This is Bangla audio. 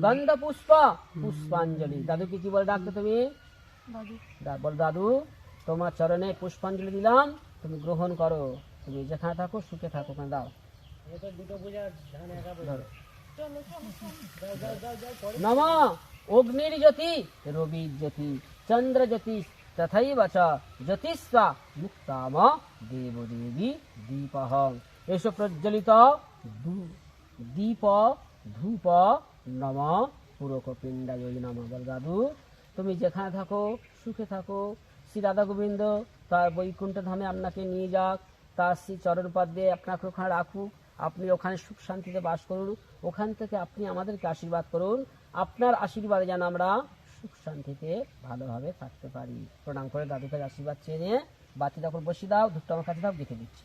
গন্ধ পুষ্প পুষ্পাঞ্জলি। দাদুকে কি বলে ডাকতে তুমি? বল দাদু তোমার চরণে পুষ্পাঞ্জলি দিলাম, তুমি গ্রহণ করো, তুমি যেখানে থাকো সুখে থাকো, ওখানে দাও। নম অগ্নির জ্যোতি রবির জ্যোতি চন্দ্র জ্যোতি তথৈব চ জ্যোতিষ্বা মুক্তাম দেবদেবী দীপহং। এসব প্রজ্বলিত দীপ ধূপ নম পুরকপিণ্ডায় নম। বল দাদু তুমি যেখানে থাকো সুখে থাকো, শ্রী রাধা গোবিন্দ তার বৈকুণ্ঠ ধামে আপনাকে নিয়ে যাক, তার শ্রী চরণ পদ্মে আপনাকে ওখানে রাখুক, আপনি ওখানে সুখ শান্তিতে বাস করুন, ওখান থেকে আপনি আমাদেরকে আশীর্বাদ করুন, আপনার আশীর্বাদে যেন আমরা সুখ শান্তিতে ভালোভাবে থাকতে পারি। প্রণাম করে দাদুকে আশীর্বাদ চেয়ে নিয়ে বাতি তখন বসিয়ে দাও, ধূপটা আমার কাছে দাও, গেঁথে দিচ্ছি।